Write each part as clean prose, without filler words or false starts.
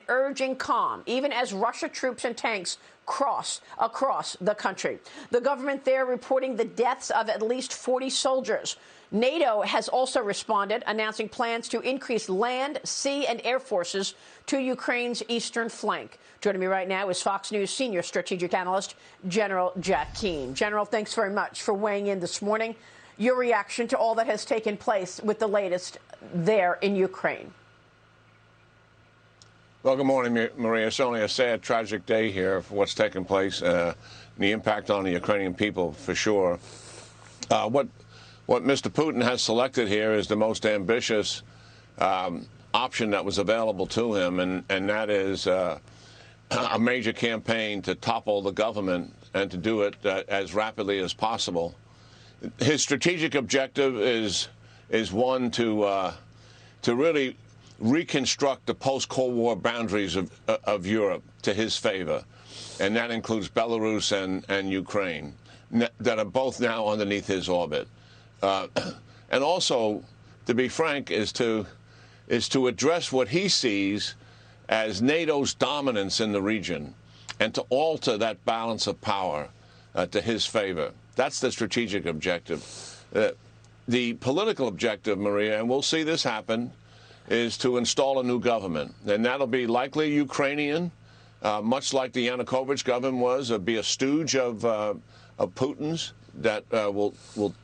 urging calm, even as Russia troops and tanks cross across the country. The government there reporting the deaths of at least 40 soldiers. NATO has also responded, announcing plans to increase land, sea, and air forces to Ukraine's eastern flank. Joining me right now is Fox News senior strategic analyst, General Jack Keane. General, thanks very much for weighing in this morning. Your reaction to all that has taken place with the latest there in Ukraine. Well, good morning, Maria. It's only a sad, tragic day here for what's taken place, and the impact on the Ukrainian people, for sure. What Mr. Putin has selected here is the most ambitious option that was available to him, and that is a major campaign to topple the government and to do it as rapidly as possible. His strategic objective is one to really reconstruct the post-Cold War boundaries of Europe to his favor, and that includes Belarus and Ukraine, that are both now underneath his orbit. And also, to be frank, is to address what he sees as NATO's dominance in the region and to alter that balance of power to his favor. That's the strategic objective. The political objective, Maria, and we'll see this happen, is to install a new government. And that'll be likely Ukrainian, much like the Yanukovych government was. It'll be a stooge of Putin's that will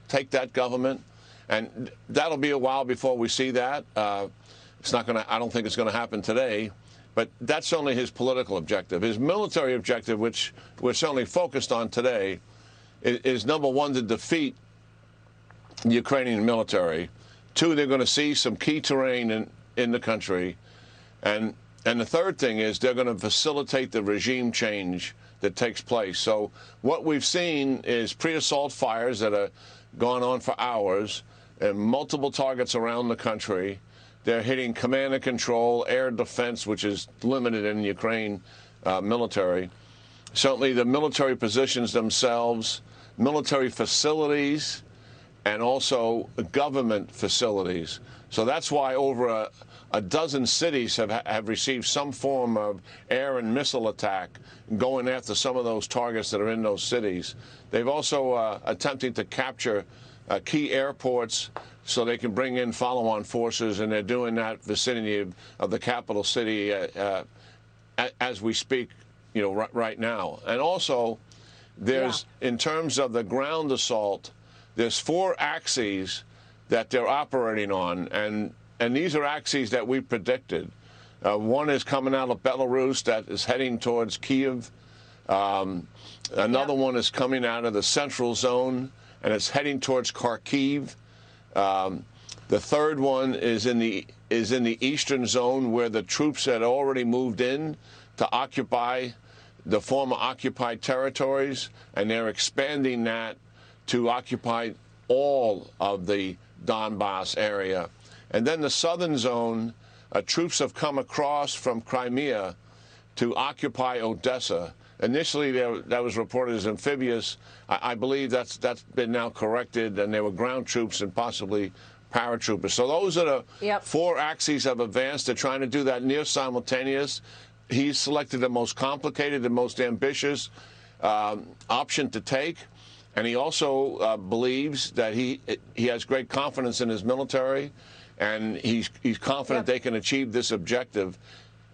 take that government. And that'll be a while before we see that. It's not going to, I don't think it's going to happen today. But that's only his political objective. His military objective, which we're certainly focused on today, is number one, to defeat the Ukrainian military. Two, they're going to seize some key terrain in the country. And the third thing is they're going to facilitate the regime change that takes place. So what we've seen is pre-assault fires that are gone on for hours and multiple targets around the country. They're hitting command and control, air defense, which is limited in Ukraine military. Certainly the military positions themselves, military facilities, and also government facilities. So that's why over a dozen cities have received some form of air and missile attack going after some of those targets that are in those cities. They've also attempting to capture key airports so they can bring in follow-on forces, and they're doing that vicinity of the capital city as we speak, right now. And also, there's, in terms of the ground assault, there's 4 axes that they're operating on, and these are axes that we predicted. One is coming out of Belarus that is heading towards Kiev. Another one is coming out of the central zone, and it's heading towards Kharkiv. The third one is in the eastern zone, where the troops had already moved in to occupy the former occupied territories, and they're expanding that to occupy all of the Donbass area. And then the southern zone, troops have come across from Crimea to occupy Odessa. Initially, that was reported as amphibious. I believe that's been now corrected, and there were ground troops and possibly paratroopers. So those are the 4 axes of advance. They're trying to do that near simultaneous. He's selected the most complicated, the most ambitious option to take. And he also believes that he has great confidence in his military, and he's confident they can achieve this objective.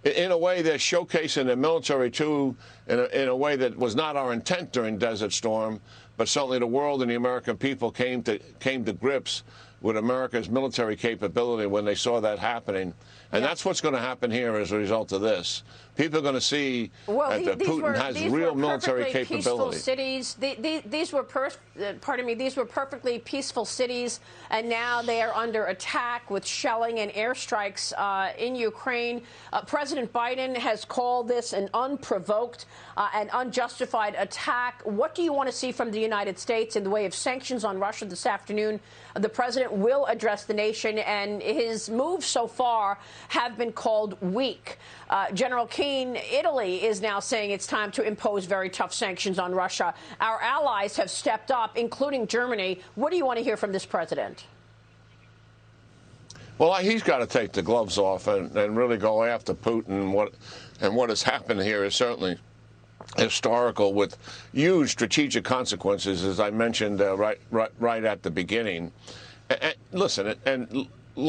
In a way, they're showcasing their military, too, in a way that was not our intent during Desert Storm, but certainly the world and the American people came to grips with America's military capability when they saw that happening. And that's what's going to happen here as a result of this. People are going to see that Putin has real military capability. Cities. These were perfectly peaceful cities, and now they are under attack with shelling and airstrikes in Ukraine. President Biden has called this an unprovoked and unjustified attack. What do you want to see from the United States in the way of sanctions on Russia this afternoon? The president will address the nation, and his moves so far have been called weak. General Keane, Italy is now saying it's time to impose very tough sanctions on Russia. Our allies have stepped up, including Germany. What do you want to hear from this president? Well, he's got to take the gloves off and really go after Putin. What has happened here is certainly historical, with huge strategic consequences, as I mentioned right at the beginning. And listen,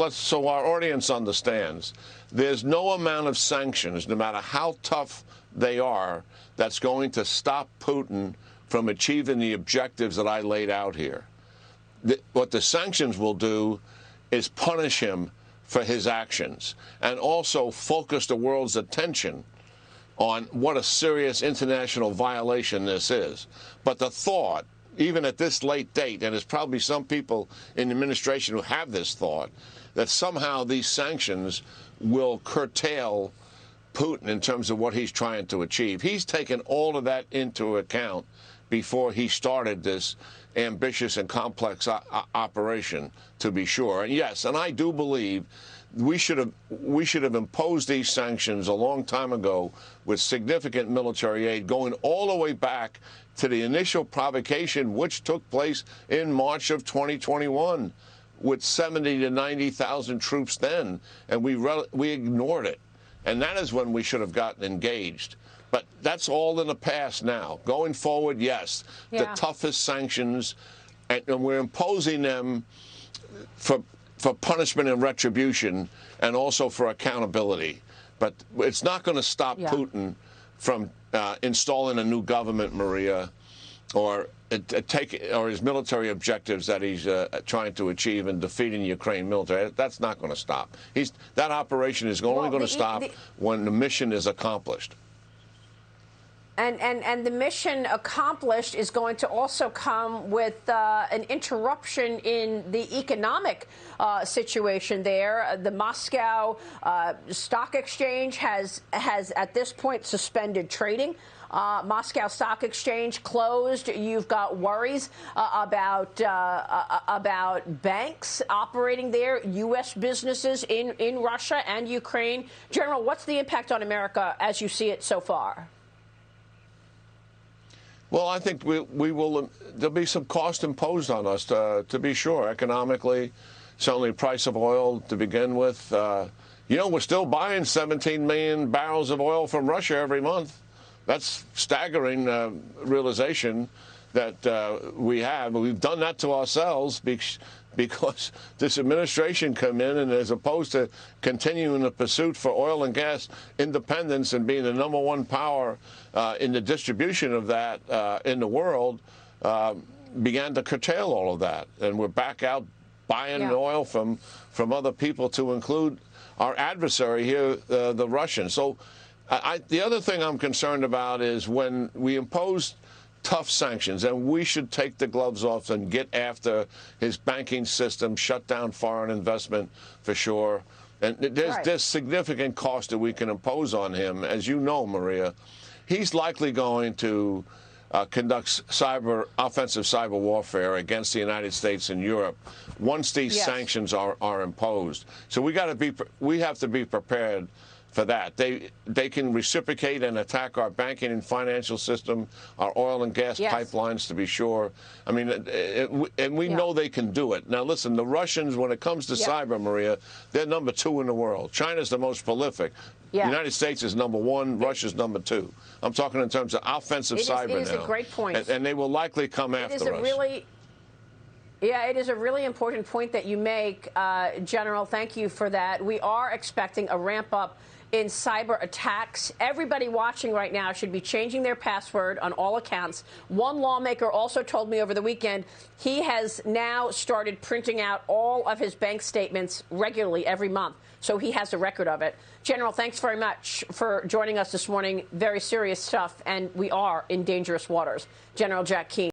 so our audience understands, there's no amount of sanctions, no matter how tough they are, that's going to stop Putin from achieving the objectives that I laid out here. What the sanctions will do is punish him for his actions and also focus the world's attention on what a serious international violation this is. But the thought, even at this late date, and there's probably some people in the administration who have this thought, that somehow these sanctions will curtail Putin in terms of what he's trying to achieve. He's taken all of that into account before he started this ambitious and complex operation, to be sure. And yes, and I do believe we should have imposed these sanctions a long time ago with significant military aid, going all the way back to the initial provocation, which took place in March of 2021, with 70 to 90,000 troops then, and we ignored it. And that is when we should have gotten engaged. But that's all in the past now. Going forward, yes, the toughest sanctions, and we're imposing them for punishment and retribution, and also for accountability. But it's not going to stop Putin from installing a new government, Maria, or his military objectives that he's trying to achieve in defeating Ukraine military. That's not going to stop. That operation is only going to stop when the mission is accomplished. And the mission accomplished is going to also come with an interruption in the economic situation there. The Moscow Stock Exchange has at this point suspended trading. Moscow Stock Exchange closed. You've got worries about banks operating there, U.S. businesses in Russia and Ukraine. General, what's the impact on America as you see it so far? Well, I think there'll be some cost imposed on us, to be sure, economically. Certainly price of oil to begin with. We're still buying 17 million barrels of oil from Russia every month. That's staggering realization that we have. We've done that to ourselves because this administration come in, and as opposed to continuing the pursuit for oil and gas independence and being the #1 power in the distribution of that in the world, began to curtail all of that. And we're back out buying oil from other people, to include our adversary here, the Russians. So the other thing I'm concerned about is when we impose tough sanctions, and we should take the gloves off and get after his banking system, shut down foreign investment for sure. And there's significant cost that we can impose on him. As you know, Maria, he's likely going to conduct offensive cyber warfare against the United States and Europe once these sanctions are imposed. So we have to be prepared for that. They can reciprocate and attack our banking and financial system, our oil and gas pipelines, to be sure. I mean, and we know they can do it. Now, listen, the Russians, when it comes to cyber, Maria, they're #2 in the world. China's the most prolific. The United States is #1, Russia's #2. I'm talking in terms of offensive cyber now. It is a great point. And they will likely come after us. It is a really important point that you make, General. Thank you for that. We are expecting a ramp up in cyber attacks. Everybody watching right now should be changing their password on all accounts. One lawmaker also told me over the weekend he has now started printing out all of his bank statements regularly every month, so he has a record of it. General, thanks very much for joining us this morning. Very serious stuff, and we are in dangerous waters. General Jack Keane.